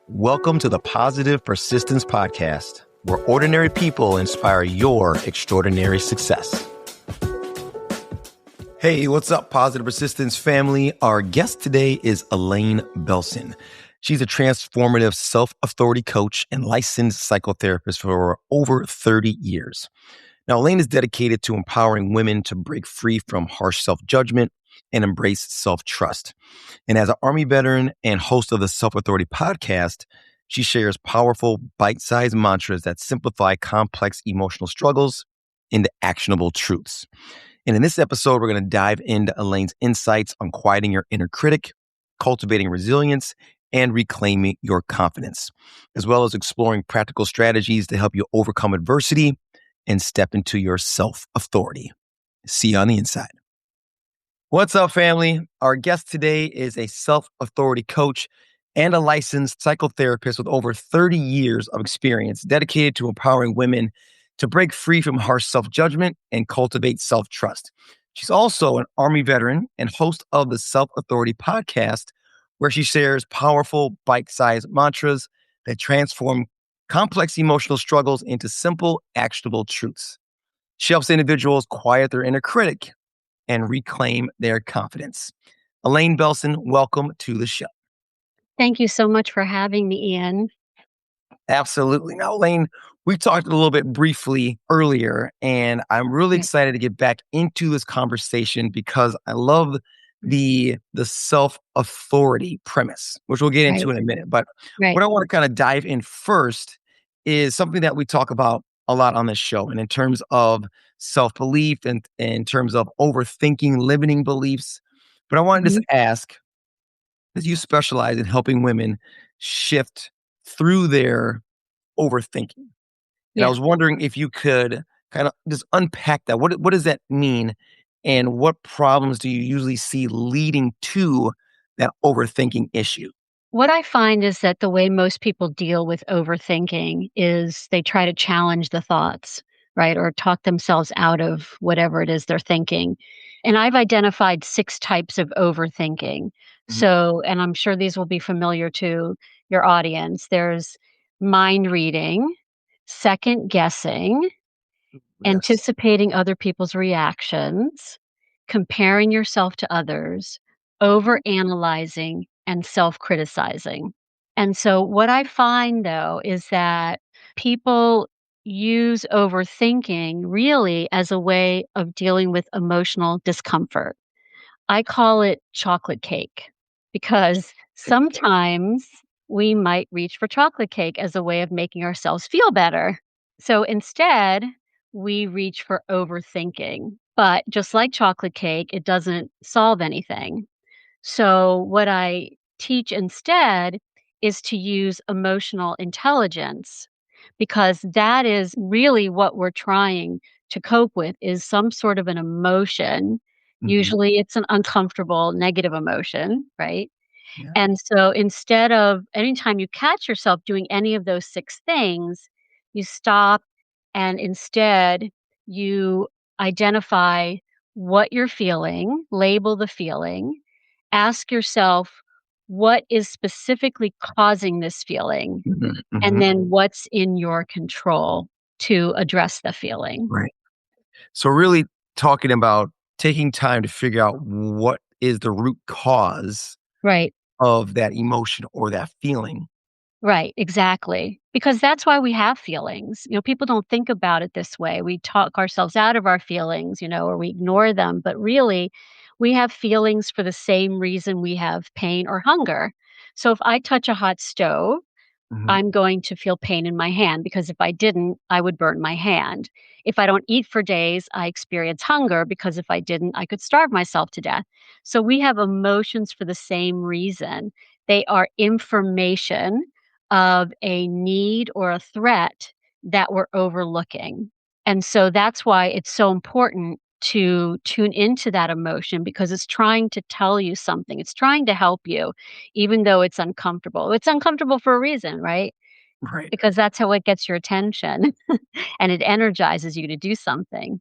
Welcome to the Positive Persistence Podcast, where ordinary people inspire your extraordinary success. Hey, what's up, Positive Persistence family? Our guest today is Elaine Belson. She's a transformative self-authority coach and licensed psychotherapist for over 30 years. Now, Elaine is dedicated to empowering women to break free from harsh self-judgment and embrace self-trust. And as an Army veteran and host of the Self-Authority Podcast, she shares powerful, bite-sized mantras that simplify complex emotional struggles into actionable truths. And in this episode, we're going to dive into Elaine's insights on quieting your inner critic, cultivating resilience, and reclaiming your confidence, as well as exploring practical strategies to help you overcome adversity and step into your self-authority. See you on the inside. What's up, family? Our guest today is a self-authority coach and a licensed psychotherapist with over 30 years of experience dedicated to empowering women to break free from harsh self-judgment and cultivate self-trust. She's also an Army veteran and host of the Self-Authority Podcast, where she shares powerful, bite-sized mantras that transform complex emotional struggles into simple, actionable truths. She helps individuals quiet their inner critic and reclaim their confidence. Elaine Belson, welcome to the show. Thank you so much for having me, Ian. Absolutely. Now, Elaine, we talked a little bit briefly earlier, and I'm really excited to get back into this conversation because I love the self-authority premise, which we'll get into in a minute. But what I want to kind of dive in first is something that we talk about a lot on this show, and in terms of self-belief and in terms of overthinking limiting beliefs. But I wanted to ask, because you specialize in helping women shift through their overthinking. And I was wondering if you could kind of just unpack that. What does that mean? And what problems do you usually see leading to that overthinking issue? What I find is that the way most people deal with overthinking is they try to challenge the thoughts, right? Or talk themselves out of whatever it is they're thinking. And I've identified 6 types of overthinking. So, and I'm sure these will be familiar to your audience. There's mind reading, second guessing, anticipating other people's reactions, comparing yourself to others, overanalyzing, and self-criticizing. And so what I find, though, is that people use overthinking really as a way of dealing with emotional discomfort. I call it chocolate cake because sometimes we might reach for chocolate cake as a way of making ourselves feel better. So instead, we reach for overthinking. But just like chocolate cake, it doesn't solve anything. So what I teach instead is to use emotional intelligence, because that is really what we're trying to cope with, is some sort of an emotion. Usually it's an uncomfortable negative emotion, right? Yeah. And so instead of anytime you catch yourself doing any of those 6 things, you stop and instead you identify what you're feeling, label the feeling, ask yourself what is specifically causing this feeling, and then what's in your control to address the feeling. Right. So really talking about taking time to figure out what is the root cause Right. of that emotion or that feeling. Right, exactly. Because that's why we have feelings. People don't think about it this way. We talk ourselves out of our feelings, or we ignore them. But really, we have feelings for the same reason we have pain or hunger. So if I touch a hot stove, I'm going to feel pain in my hand, because if I didn't, I would burn my hand. If I don't eat for days, I experience hunger, because if I didn't, I could starve myself to death. So we have emotions for the same reason. They are information of a need or a threat that we're overlooking. And so that's why it's so important to tune into that emotion, because it's trying to tell you something. It's trying to help you, even though it's uncomfortable. It's uncomfortable for a reason, right? Right. Because that's how it gets your attention and it energizes you to do something.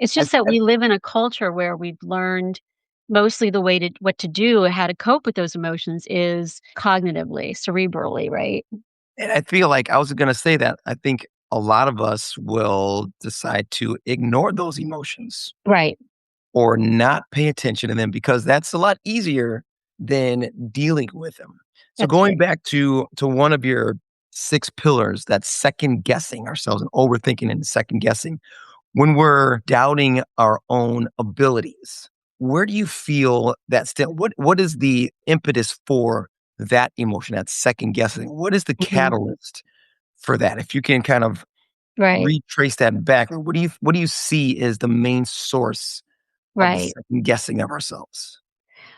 It's just that we live in a culture where we've learned mostly the way to what to do, how to cope with those emotions is cognitively, cerebrally, right? And I feel like I was gonna say that I think a lot of us will decide to ignore those emotions Right. or not pay attention to them because that's a lot easier than dealing with them. So That's going true. back to one of your 6 pillars, that second guessing ourselves and overthinking and second guessing. When we're doubting our own abilities, where do you feel that still what is the impetus for that emotion, that second guessing? What is the Mhm. catalyst for that? If you can kind of Right. retrace that back, what do you see is the main source of the Right. second guessing of ourselves?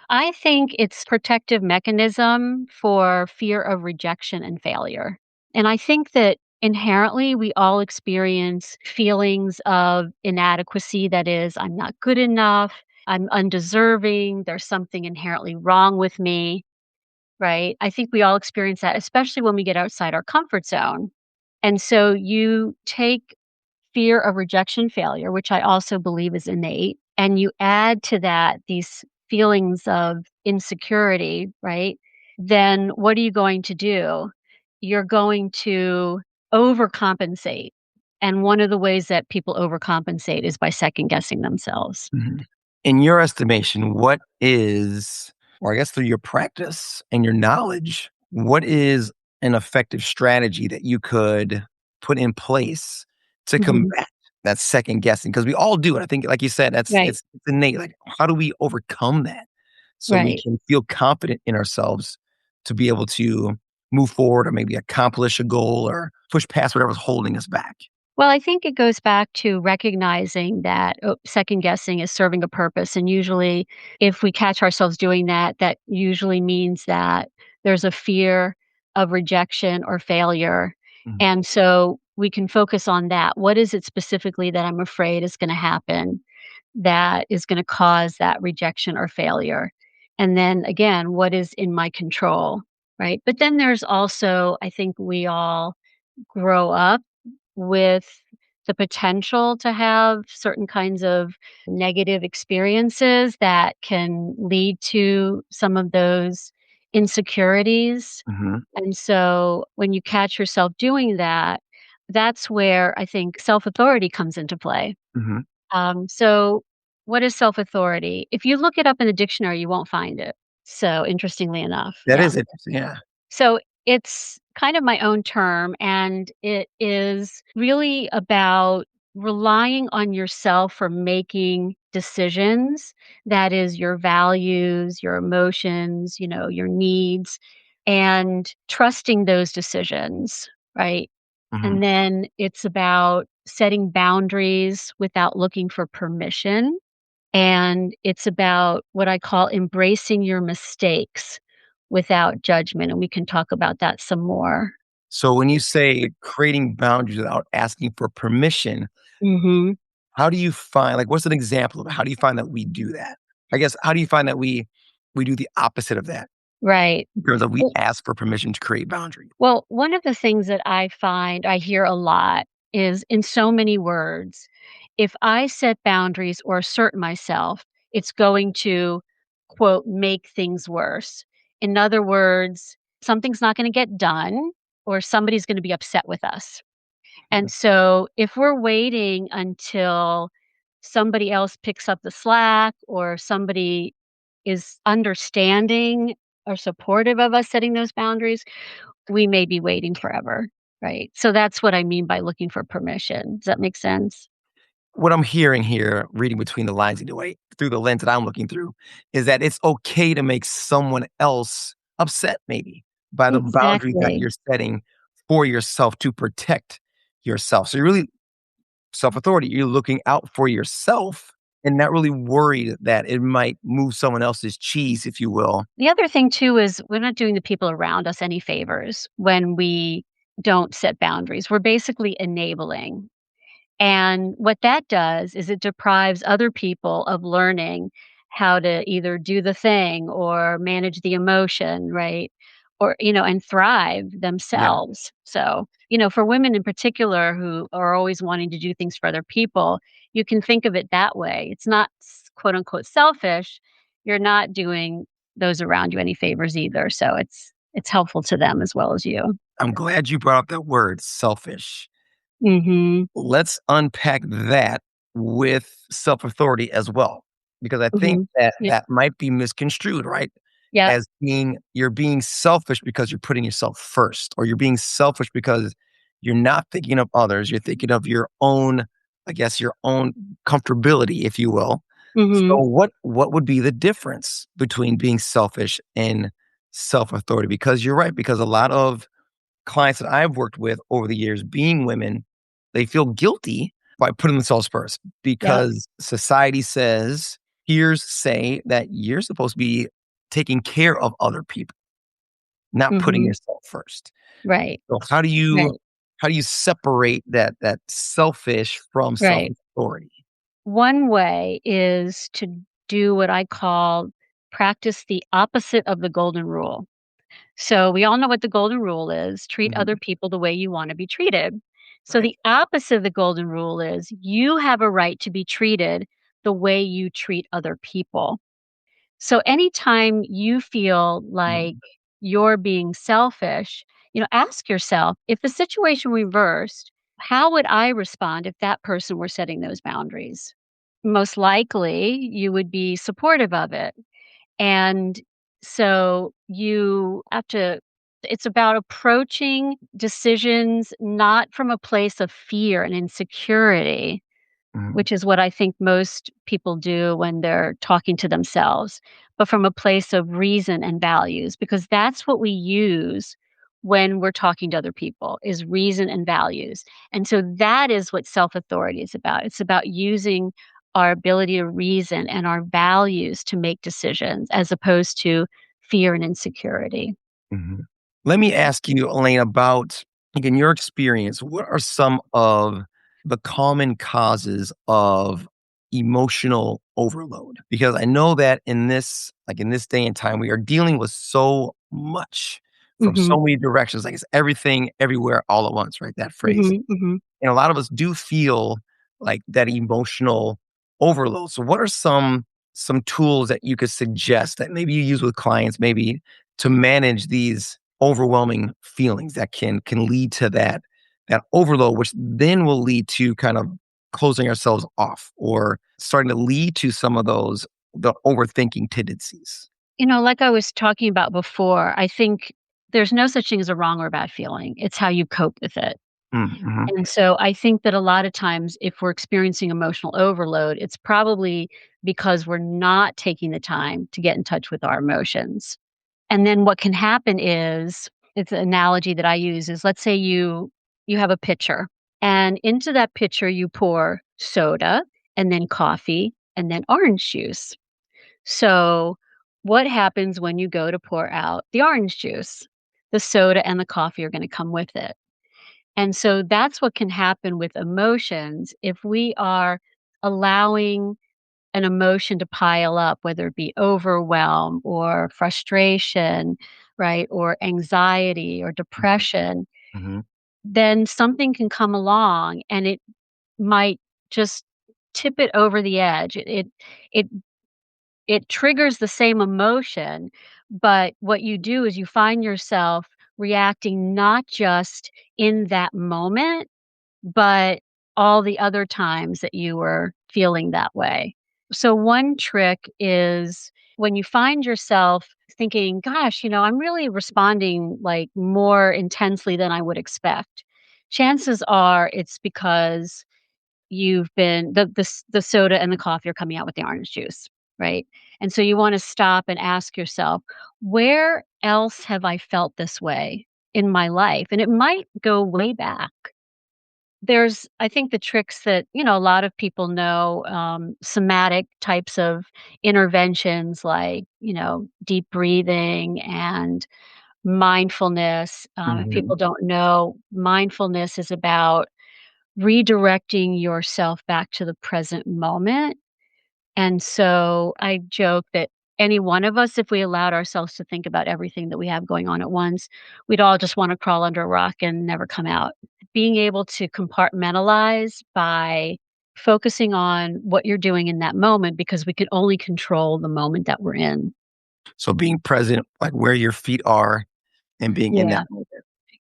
I think it's protective mechanism for fear of rejection and failure. And I think that inherently we all experience feelings of inadequacy. That is, I'm not good enough. I'm undeserving. There's something inherently wrong with me, right? I think we all experience that, especially when we get outside our comfort zone. And so you take fear of rejection, failure, which I also believe is innate, and you add to that these feelings of insecurity, right? Then what are you going to do? You're going to overcompensate. And one of the ways that people overcompensate is by second guessing themselves. Mhm. In your estimation, what is, or I guess through your practice and your knowledge, what is an effective strategy that you could put in place to Mhm. combat that second guessing? Because we all do it. I think, like you said, that's Right, it's innate. Like, how do we overcome that so we right. can feel confident in ourselves to be able to move forward or maybe accomplish a goal or push past whatever's holding us back? Well, I think it goes back to recognizing that second guessing is serving a purpose. And usually, if we catch ourselves doing that, that usually means that there's a fear of rejection or failure. Mhm, And so we can focus on that. What is it specifically that I'm afraid is going to happen that is going to cause that rejection or failure? And then again, what is in my control? Right. But then there's also, I think we all grow up with the potential to have certain kinds of negative experiences that can lead to some of those insecurities. mhm, And so when you catch yourself doing that, that's where I think self authority comes into play. mhm. So, what is self authority? If you look it up in the dictionary, you won't find it. So, interestingly enough, That yeah. is interesting. Yeah. So it's kind of my own term, and it is really about relying on yourself for making decisions. That is your values, your emotions, your needs, and trusting those decisions, right? Mhm. And then it's about setting boundaries without looking for permission, and it's about what I call embracing your mistakes without judgment, and we can talk about that some more. So when you say creating boundaries without asking for permission, Mhm. how do you find, like, what's an example of how do you find that we do that? I guess, how do you find that we do the opposite of that Right. in terms of we Well ask for permission to create boundaries? well, one of the things that I find I hear a lot is in so many words, if I set boundaries or assert myself, it's going to, quote, "make things worse." In other words, something's not gonna get done or somebody's gonna be upset with us. Mhm, And so if we're waiting until somebody else picks up the slack or somebody is understanding or supportive of us setting those boundaries, we may be waiting forever, right? So that's what I mean by looking for permission. Does that make sense? what I'm hearing here, reading between the lines anyway, through the lens that I'm looking through, is that it's okay to make someone else upset maybe by the boundaries that Exactly. you're setting for yourself to protect yourself. So you're really self-authority. You're looking out for yourself and not really worried that it might move someone else's cheese, if you will. The other thing too is we're not doing the people around us any favors when we don't set boundaries. We're basically enabling. And what that does is it deprives other people of learning how to either do the thing or manage the emotion, right? Or, and thrive Yeah. themselves. So, for women in particular who are always wanting to do things for other people, you can think of it that way. It's not quote unquote selfish. you're not doing those around you any favors either. So it's helpful to them as well as you. I'm glad you brought up that word, selfish. Mhm. Let's unpack that with self-authority as well, because I think Mhm. that Yeah. that might be misconstrued, right? Yep. As being you're being selfish because you're putting yourself first, or you're being selfish because you're not thinking of others, you're thinking of your own, I guess, your own comfortability, if you will. So Mhm. what would be the difference between being selfish and self-authority? Because you're right, because a lot of clients that I've worked with over the years, being women, they feel guilty by putting themselves first Yep. because society says, peers say that you're supposed to be taking care of other people, not putting Mhm. yourself first. Right. So Right. how do you separate that selfish from Right. self-authority? One way is to do what I call practice the opposite of the golden rule. So we all know what the golden rule is, treat other Mhm. people the way you want to be treated. So Right. the opposite of the golden rule is you have a right to be treated the way you treat other people. So anytime you feel like Mhm. you're being selfish, ask yourself, if the situation reversed, how would I respond if that person were setting those boundaries? Most likely, you would be supportive of it. And so you have to it's about approaching decisions not from a place of fear and insecurity, Mhm. which is what I think most people do when they're talking to themselves, but from a place of reason and values, because that's what we use when we're talking to other people is reason and values. And so that is what self-authority is about. It's about using our ability to reason and our values to make decisions as opposed to fear and insecurity. Mhm. Let me ask you, Elaine, about, like, in your experience, what are some of the common causes of emotional overload? Because I know that in this day and time, we are dealing with so much from Mhm. so many directions. Like it's everything, everywhere, all at once, right? That phrase. Mhm. Mhm. And a lot of us do feel like that emotional overload. So what are some tools that you could suggest that maybe you use with clients maybe to manage these overwhelming feelings that can lead to that overload, which then will lead to kind of closing ourselves off or starting to lead to some of those the overthinking tendencies. Like I was talking about before, I think there's no such thing as a wrong or bad feeling. It's how you cope with it. Mhm. And so I think that a lot of times if we're experiencing emotional overload, it's probably because we're not taking the time to get in touch with our emotions. And then what can happen is it's an analogy that I use is let's say you have a pitcher and into that pitcher you pour soda and then coffee and then orange juice. So what happens when you go to pour out the orange juice? The soda and the coffee are going to come with it. And so that's what can happen with emotions if we are allowing an emotion to pile up, whether it be overwhelm or frustration, right? Or anxiety or Mhm. depression, Mhm. then something can come along and it might just tip it over the edge. It it triggers the same emotion, but what you do is you find yourself reacting not just in that moment, but all the other times that you were feeling that way. So one trick is when you find yourself thinking, gosh, I'm really responding like more intensely than I would expect. Chances are it's because you've been the soda and the coffee are coming out with the orange juice, right? And so you wanna stop and ask yourself, "Where else have I felt this way in my life?" And it might go way back. There's I think the tricks that, a lot of people know, somatic types of interventions like, deep breathing and mindfulness. If Mhm. people don't know, mindfulness is about redirecting yourself back to the present moment. And so I joke that any one of us, if we allowed ourselves to think about everything that we have going on at once, we'd all just want to crawl under a rock and never come out. Being able to compartmentalize by focusing on what you're doing in that moment because we can only control the moment that we're in. So being present, like where your feet are and being in Yeah. that moment.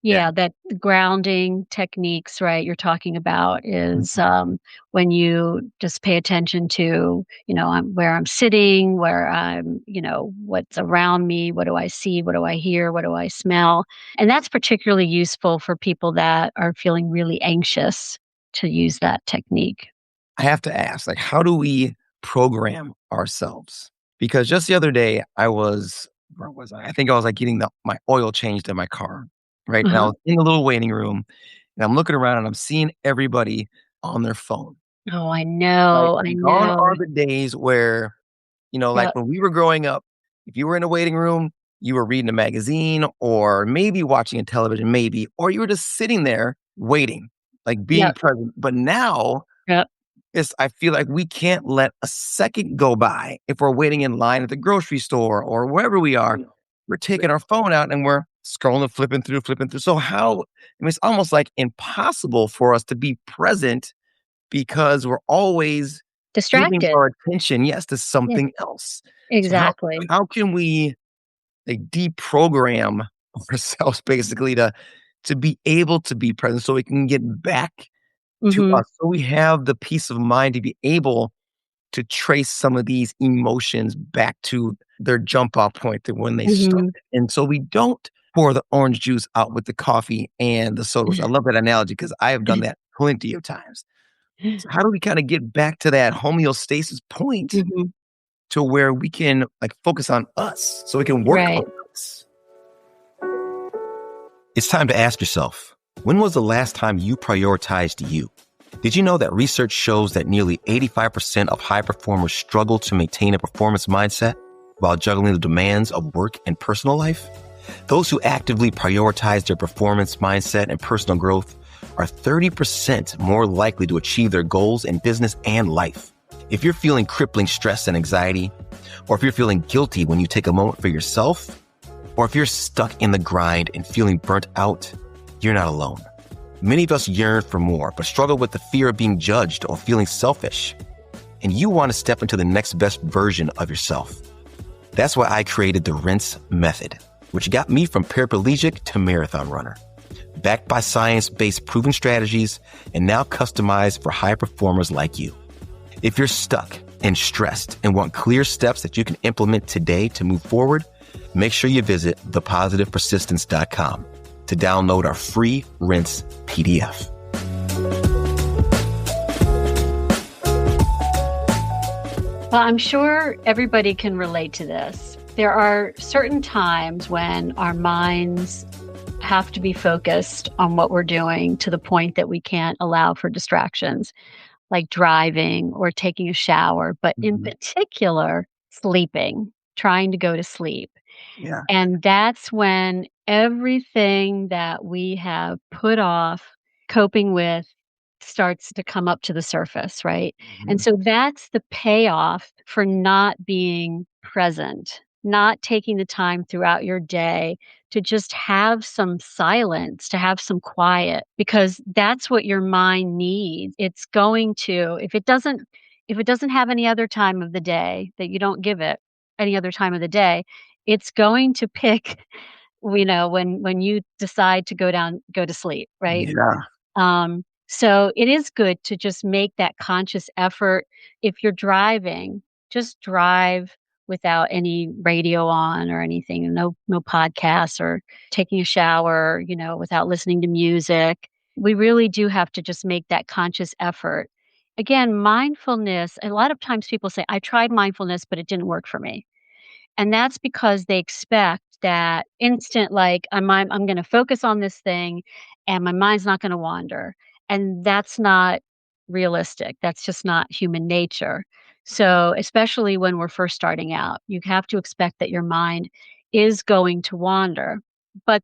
Yeah. Yeah, that grounding techniques, right, you're talking about is, Mhm. when you just pay attention to, where I'm sitting, where I'm what's around me, what do I see, what do I hear, what do I smell, and that's particularly useful for people that are feeling really anxious to use that technique. I have to ask, like, how do we program ourselves? Because just the other day, where was I? I think I was like getting my oil changed in my car, right? And I Uh-huh. was in the little waiting room and I'm looking around and I'm seeing everybody on their phone. Oh, Like, I gone know. are the days where, like Yep, when we were growing up, if you were in a waiting room, you were reading a magazine or maybe watching a television, maybe, or you were just sitting there waiting, like being yep, present. But now yep. I feel like we can't let a second go by if we're waiting in line at the grocery store or wherever we are. We're taking our phone out and we're scrolling, flipping through. So it's almost like impossible for us to be present because we're always giving Distracted. our attention, yes, to Yeah, something else. So exactly. how can we like deprogram ourselves basically to be able to be present so we can get back to Mhm, us, so we have the peace of mind to be able to trace some of these emotions back to their jump off point to when they started. mhm. And so we don't pour the orange juice out with the coffee and the sodas. I love that analogy because I have done that plenty of times. So how do we kind of get back to that homeostasis point Mhm. to where we can like focus on us so we can work on Right. us? It's time to ask yourself, when was the last time you prioritized you? Did you know that research shows that nearly 85% of high performers struggle to maintain a performance mindset while juggling the demands of work and personal life? Those who actively prioritize their performance mindset and personal growth are 30% more likely to achieve their goals in business and life. If you're feeling crippling stress and anxiety, or if you're feeling guilty when you take a moment for yourself, or if you're stuck in the grind and feeling burnt out, you're not alone. Many of us yearn for more, but struggle with the fear of being judged or feeling selfish. And you want to step into the next best version of yourself. That's why I created the Rinse Method, which got me from paraplegic to marathon runner. Backed by science-based proven strategies and now customized for high performers like you. If you're stuck and stressed and want clear steps that you can implement today to move forward, make sure you visit thepositivepersistence.com to download our free Rinse PDF. Well, I'm sure everybody can relate to this. There are certain times when our minds have to be focused on what we're doing to the point that we can't allow for distractions, like driving or taking a shower, but in Mhm. particular, sleeping, trying to go to sleep. Yeah. And that's when everything that we have put off coping with starts to come up to the surface, right? And Mhm. so that's the payoff for not being present, not taking the time throughout your day to just have some silence, to have some quiet, because that's what your mind needs. It's going to, if it doesn't have any other time of the day that you don't give it any other time of the day, it's going to pick, when you decide to go to sleep, right? Yeah. So it is good to just make that conscious effort. If you're driving, just drive without any radio on or anything, no podcasts, or taking a shower, without listening to music. We really do have to just make that conscious effort. Again, mindfulness, a lot of times people say, I tried mindfulness, but it didn't work for me. And that's because they expect that instant, like, I'm gonna focus on this thing and my mind's not gonna wander. And that's not realistic. That's just not human nature. So, especially when we're first starting out, you have to expect that your mind is going to wander. But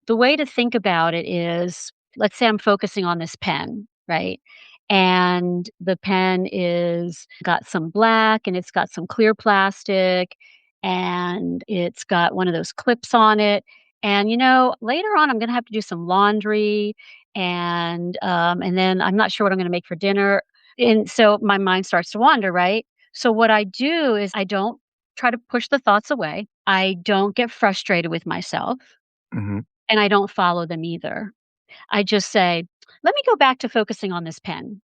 the way to think about it is, let's say I'm focusing on this pen, right? And the pen is got some black and it's got some clear plastic and it's got one of those clips on it. And later on, I'm going to have to do some laundry, and then I'm not sure what I'm going to make for dinner. And so my mind starts to wander, right? So what I do is I don't try to push the thoughts away. I don't get frustrated with myself, Mhm. and I don't follow them either. I just say, "Let me go back to focusing on this pen."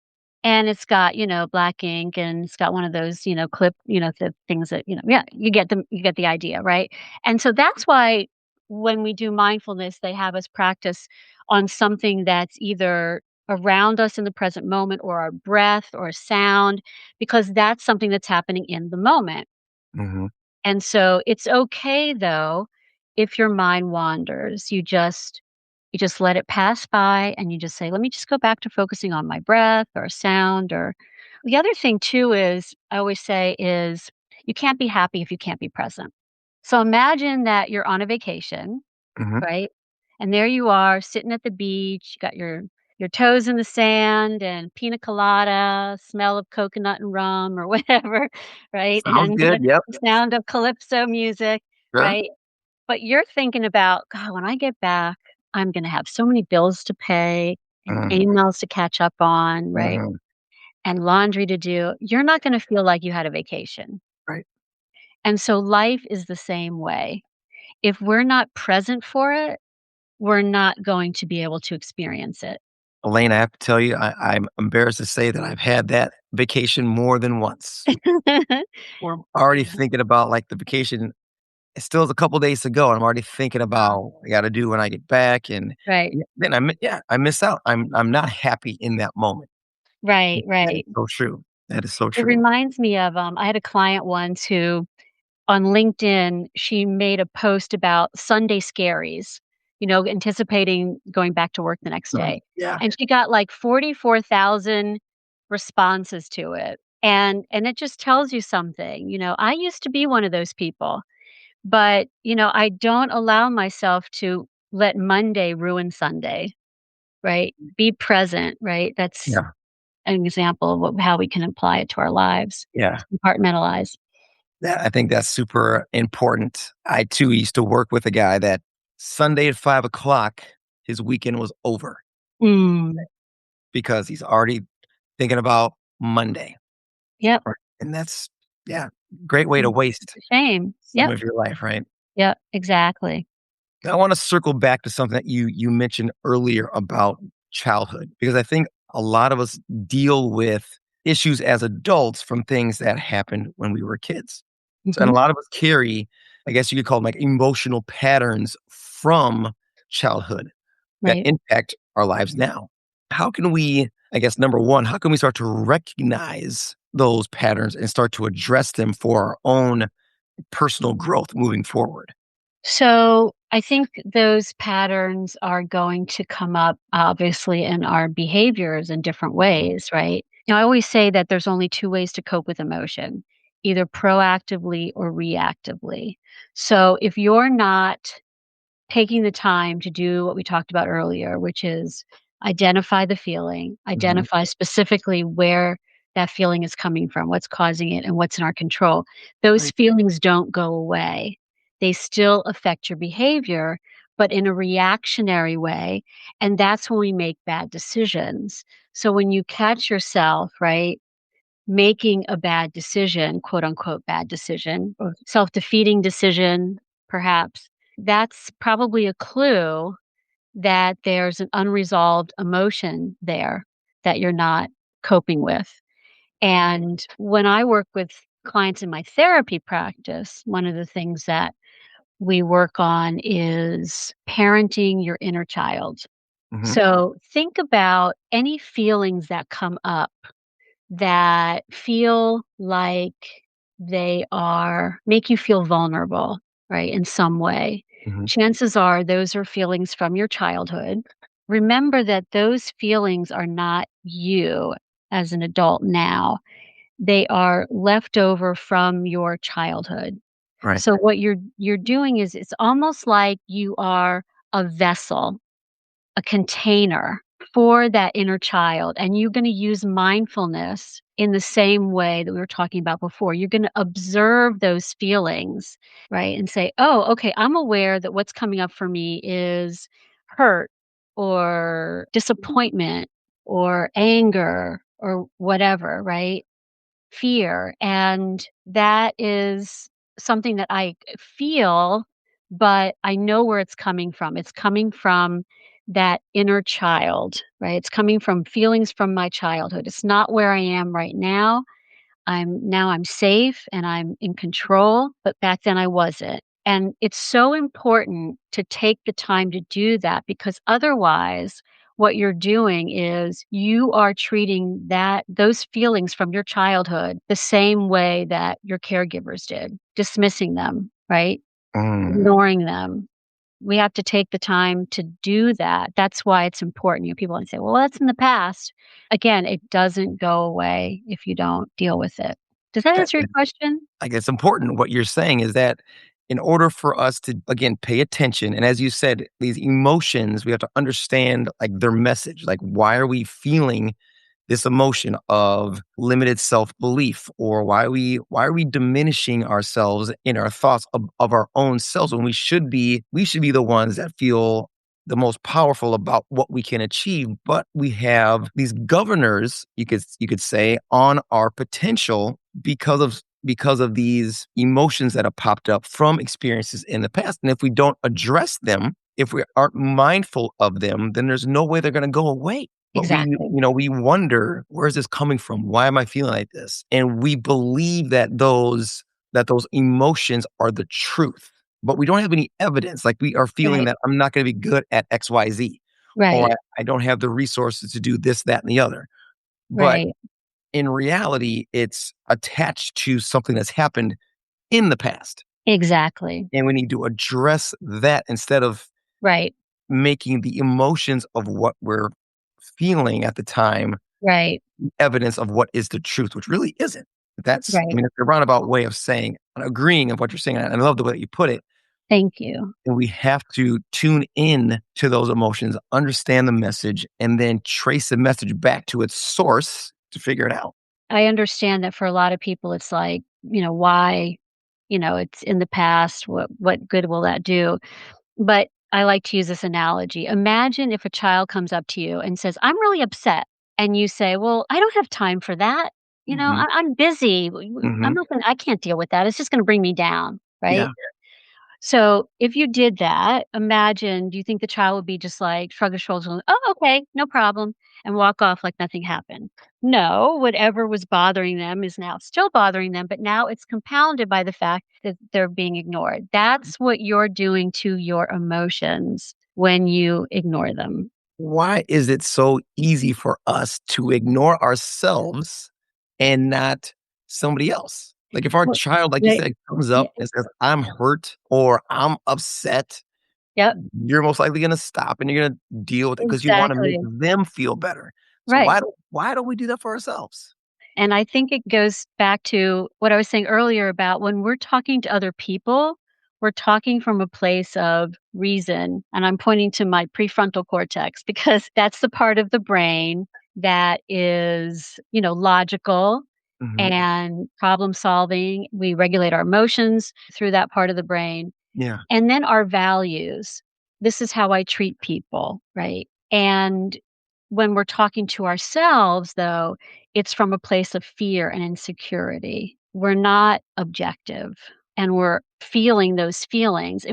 And it's got, black ink, and it's got one of those, clip, the things that, yeah, you get the idea, right? And so that's why when we do mindfulness, they have us practice on something that's either around us in the present moment or our breath or a sound, because that's something that's happening in the moment. Mhm. And so it's okay though if your mind wanders. You just let it pass by and you just say, "Let me just go back to focusing on my breath or a sound." Or the other thing too is I always say is you can't be happy if you can't be present. So imagine that you're on a vacation, Mhm. right? And there you are sitting at the beach, you got your toes in the sand and pina colada, smell of coconut and rum or whatever, right? Sounds And good. Yep. the sound of calypso music, Sure. right? But you're thinking about, "God, when I get back, I'm gonna have so many bills to pay and Mhm. emails to catch up on," right? Mhm. And laundry to do. You're not gonna feel like you had a vacation. Right. And so life is the same way. If we're not present for it, we're not going to be able to experience it. Elaine, I have to tell you, I'm embarrassed to say that I've had that vacation more than once. Or I'm already Yeah. thinking about, like, the vacation. It still is a couple days to go, and I'm already thinking Uh, about what I gotta do when I get back, and right, then I miss out. I'm not happy in that moment. right, That is right. so true. That is so It true. reminds me of, I had a client once who on LinkedIn, she made a post about Sunday scaries, anticipating going back to work the next Mhm. day. Yeah. And she got like 44,000 responses to it. And it just tells you something. I used to be one of those people, but I don't allow myself to let Monday ruin Sunday, right? Be present, right? That's Yeah. an example of how we can apply it to our lives. Yeah. Compartmentalize. I think that's super important. I too used to work with a guy that Sunday at 5 o'clock, his weekend was over Mm, because he's already thinking about Monday. yep. Right. And that's, yeah, great way to Mm, waste it's a shame. some Yep, of your life, right? yep, exactly. Now, I want to circle back to something that you mentioned earlier about childhood, because I think a lot of us deal with issues as adults from things that happened when we were kids. So, and a Mhm, lot of us carry, I guess you could call them like emotional patterns from childhood that right. impact our lives now. How can we, I guess, number one, how can we start to recognize those patterns and start to address them for our own personal growth moving forward? So, I think those patterns are going to come up, obviously, in our behaviors in different ways, right? I always say that there's only 2 ways to cope with emotion, either proactively or reactively. So, if you're not taking the time to do what we talked about earlier, which is identify the feeling, Mhm. identify specifically where that feeling is coming from, what's causing it, and what's in our control. Those Right. feelings don't go away. They still affect your behavior, but in a reactionary way. And that's when we make bad decisions. So when you catch yourself, right, making a bad decision, quote unquote bad decision, or self-defeating decision, perhaps, that's probably a clue that there's an unresolved emotion there that you're not coping with. And when I work with clients in my therapy practice, one of the things that we work on is parenting your inner child. Mhm. So think about any feelings that come up that feel like they are make you feel vulnerable, right, in some way. Mhm. Chances are those are feelings from your childhood. Remember that those feelings are not you as an adult now. They are left over from your childhood. Right. So what you're doing is it's almost like you are a vessel, a container for that inner child, and you're going to use mindfulness in the same way that we were talking about before. You're going to observe those feelings, right? And say, "Oh, okay, I'm aware that what's coming up for me is hurt or disappointment or anger or whatever, right? Fear, and that is something that I feel, but I know where it's coming from. It's coming from that inner child, right? It's coming from feelings from my childhood. It's not where I am right now. I'm safe and I'm in control, but back then I wasn't. And it's so important to take the time to do that because otherwise what you're doing is you are treating those feelings from your childhood the same way that your caregivers did, dismissing them, right? Mm. Ignoring them. We have to take the time to do that. That's why it's important. People want to say, well, that's in the past. Again, it doesn't go away if you don't deal with it. Does that That answer your is question? like, it's important what you're saying is that in order for us to, again, pay attention, and as you said, these emotions, we have to understand, like, their message. Like, why are we feeling this emotion of limited self-belief, or why are we diminishing ourselves in our thoughts of our own selves when we should be the ones that feel the most powerful about what we can achieve, but we have these governors, you could say, on our potential because of these emotions that have popped up from experiences in the past. And if we don't address them, if we aren't mindful of them, then there's no way they're going to go away. But Exactly. we wonder, where is this coming from? Why am I feeling like this? And we believe that those emotions are the truth, but we don't have any evidence. Like, we are feeling Right. that I'm not going to be good at XYZ, or Right. I don't have the resources to do this, that, and the other. But Right. in reality, it's attached to something that's happened in the past. Exactly. And we need to address that instead of Right. making the emotions of what we're feeling at the time Right. evidence of what is the truth, which really isn't. I Right. mean, it's a roundabout way of saying, agreeing of what you're saying. And I love the way that you put it. Thank you. And we have to tune in to those emotions, understand the message, and then trace the message back to its source to figure it out. I understand that for a lot of people, it's like, why, it's in the past. What good will that do? But I like to use this analogy. Imagine if a child comes up to you and says, I'm really upset. And you say, well, I don't have time for that. Mhm, I'm busy. mhm. I can't deal with that. It's just going to bring me down. Right. Yeah. So if you did that, imagine, do you think the child would be just like shrug his shoulders and, oh, okay, no problem, and walk off like nothing happened? No, whatever was bothering them is now still bothering them, but now it's compounded by the fact that they're being ignored. That's what you're doing to your emotions when you ignore them. Why is it so easy for us to ignore ourselves and not somebody else? Like, if our Well, child, like you they- said, comes yeah, up and says, I'm hurt or I'm upset, yep, you're most likely gonna stop and you're gonna deal with it because you wanna make exactly. them feel better. So Right. why don't we do that for ourselves? And I think it goes back to what I was saying earlier about when we're talking to other people, we're talking from a place of reason. And I'm pointing to my prefrontal cortex because that's the part of the brain that is, logical Mhm. and problem solving. We regulate our emotions through that part of the brain. Yeah. And then our values. This is how I treat people, right? And when we're talking to ourselves, though, it's from a place of fear and insecurity. We're not objective and we're feeling those feelings.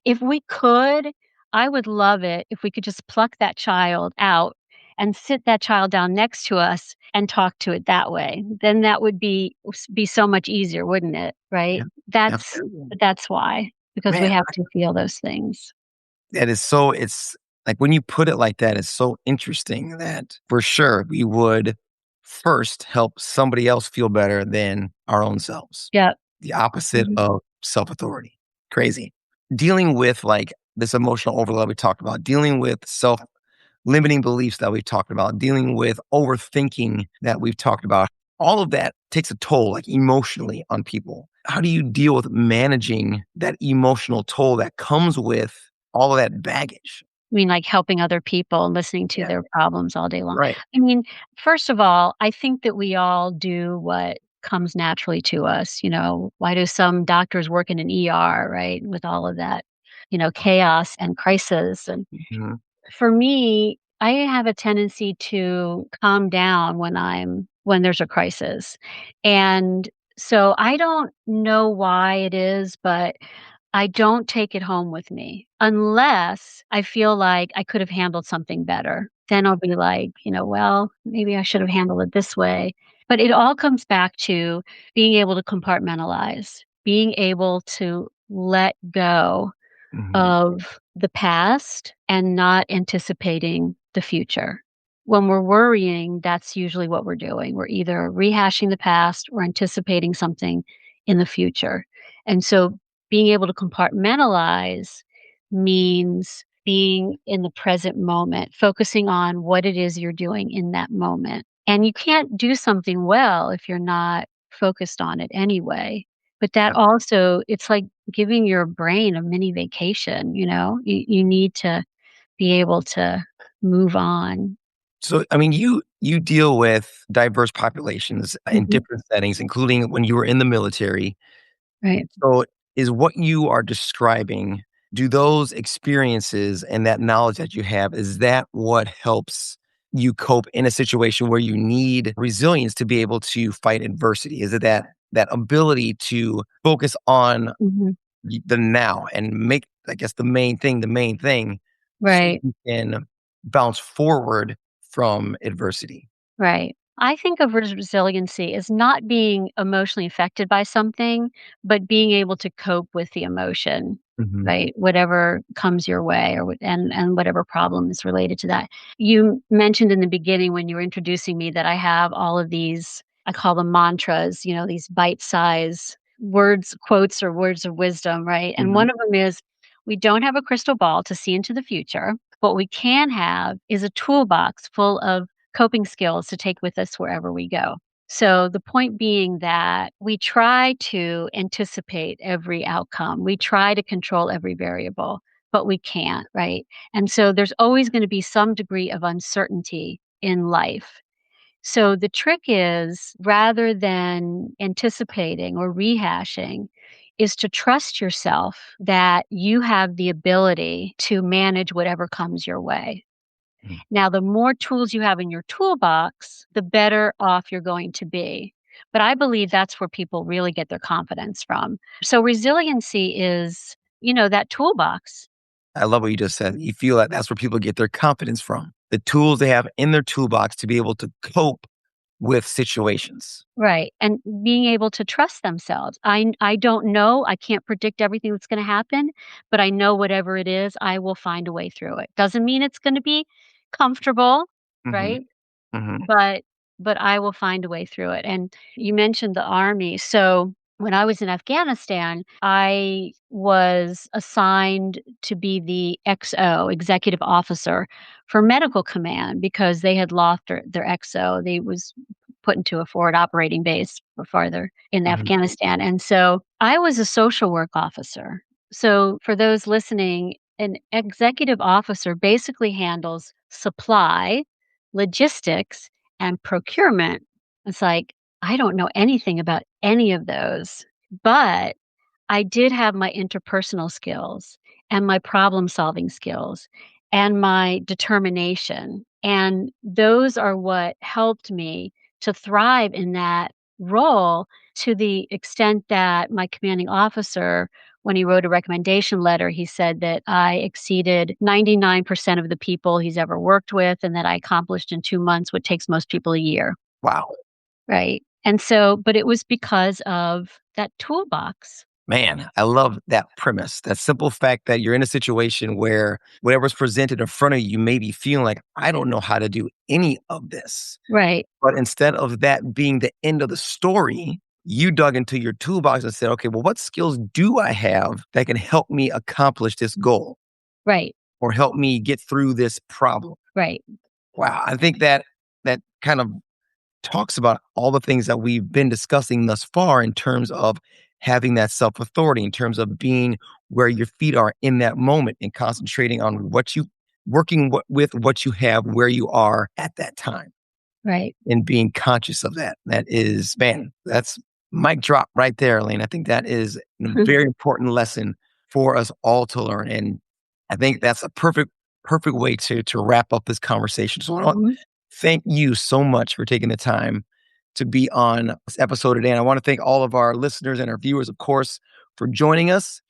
If we could, I would love it if we could just pluck that child out and sit that child down next to us and talk to it that way. Then that would be so much easier, wouldn't it? Right? Yeah. That's Absolutely. that's why, because we Man, have to feel those things. that is so it's like, when you put it like that, it's so interesting that for sure we would first help somebody else feel better than our own selves. Yep. The opposite Mhm. of self-authority. Crazy. Dealing with, like, this emotional overload we talked about, dealing with self-limiting beliefs that we've talked about, dealing with overthinking that we've talked about. All of that takes a toll, like, emotionally on people. How do you deal with managing that emotional toll that comes with all of that baggage? I mean, like, helping other people and listening to Yeah, their problems all day long. right. I mean, first of all, I think that we all do what comes naturally to us, why do some doctors work in an ER, right, with all of that, chaos and crisis, and Mhm. for me, I have a tendency to calm down when there's a crisis. And so I don't know why it is, but I don't take it home with me unless I feel like I could have handled something better. Then I'll be like, well, maybe I should have handled it this way. But it all comes back to being able to compartmentalize, being able to let go Mhm. of the past and not anticipating the future. When we're worrying, that's usually what we're doing. We're either rehashing the past or anticipating something in the future. And so being able to compartmentalize means being in the present moment, focusing on what it is you're doing in that moment. And you can't do something well if you're not focused on it anyway. But that also, it's like giving your brain a mini vacation, you know? You need to be able to move on. So, I mean, you deal with diverse populations in Mhm. different settings, including when you were in the military. Right. So, is what you are describing, do those experiences and that knowledge that you have, is that what helps you cope in a situation where you need resilience to be able to fight adversity? Is it that ability to focus on Mhm. the now and make, I guess, the main thing, so Right. you can bounce forward from adversity? Right. I think of resiliency as not being emotionally affected by something, but being able to cope with the emotion, Mhm, right? Whatever comes your way or and whatever problem is related to that. You mentioned in the beginning when you were introducing me that I have all of these, I call them mantras, these bite-size words, quotes or words of wisdom, right? And mhm. one of them is we don't have a crystal ball to see into the future. What we can have is a toolbox full of coping skills to take with us wherever we go. So, the point being that we try to anticipate every outcome, we try to control every variable, but we can't, right? And so, there's always going to be some degree of uncertainty in life. So, the trick is rather than anticipating or rehashing, is to trust yourself that you have the ability to manage whatever comes your way. Mm. Now, the more tools you have in your toolbox, the better off you're going to be. But I believe that's where people really get their confidence from. So, resiliency is, that toolbox. I love what you just said. You feel like that's where people get their confidence from. The tools they have in their toolbox to be able to cope with situations. Right. And being able to trust themselves. I don't know. I can't predict everything that's going to happen, but I know whatever it is, I will find a way through it. Doesn't mean it's going to be comfortable, Mhm, right? mhm, But I will find a way through it, and you mentioned the Army, so when I was in Afghanistan, I was assigned to be the XO, executive officer, for medical command because they had lost their XO. They was put into a forward operating base or farther in mhm. Afghanistan, and so I was a social work officer. So for those listening, an executive officer basically handles supply, logistics, and procurement. It's like, I don't know anything about any of those, but I did have my interpersonal skills and my problem solving skills and my determination. And those are what helped me to thrive in that role to the extent that my commanding officer, when he wrote a recommendation letter, he said that I exceeded 99% of the people he's ever worked with and that I accomplished in 2 months what takes most people a year. Wow. Right. And so, but it was because of that toolbox. Man, I love that premise. That simple fact that you're in a situation where whatever's presented in front of you, you may be feeling like, I don't know how to do any of this. Right. But instead of that being the end of the story, you dug into your toolbox and said, okay, well, what skills do I have that can help me accomplish this goal Right. or help me get through this problem? Right. Wow. I think that kind of talks about all the things that we've been discussing thus far in terms of having that self authority, in terms of being where your feet are in that moment and concentrating on what you working with what you have where you are at that time Right. and being conscious of that. That is, man, that's mic drop right there, Elaine. I think that is a very important lesson for us all to learn. And I think that's a perfect way to wrap up this conversation. So I want to thank you so much for taking the time to be on this episode today. And I want to thank all of our listeners and our viewers, of course, for joining us.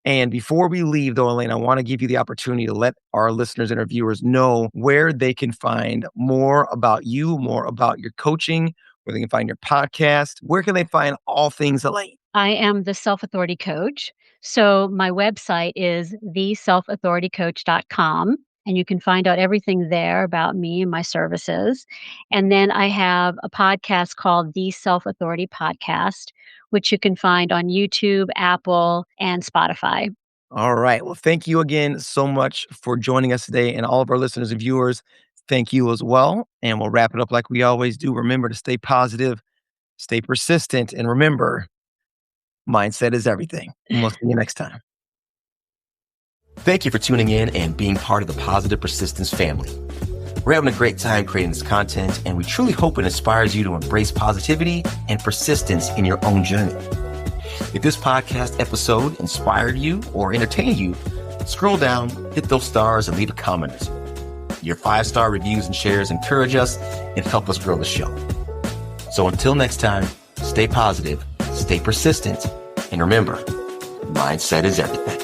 And before we leave, though, Elaine, I want to give you the opportunity to let our listeners and our viewers know where they can find more about you, more about your coaching, where they can find your podcast. Where can they find all things Elaine? I am the self-authority coach. So my website is theselfauthoritycoach.com, and you can find out everything there about me and my services. And then I have a podcast called The Self-Authority Podcast, which you can find on YouTube, Apple, and Spotify. All right. Well, thank you again so much for joining us today. And all of our listeners and viewers, thank you as well. And we'll wrap it up like we always do. Remember to stay positive, stay persistent, and remember, mindset is everything. And we'll see you next time. Thank you for tuning in and being part of the Positive Persistence family. We're having a great time creating this content, and we truly hope it inspires you to embrace positivity and persistence in your own journey. If this podcast episode inspired you or entertained you, scroll down, hit those stars, and leave a comment. Your 5-star reviews and shares encourage us and help us grow the show. So until next time, stay positive, stay persistent, and remember, mindset is everything.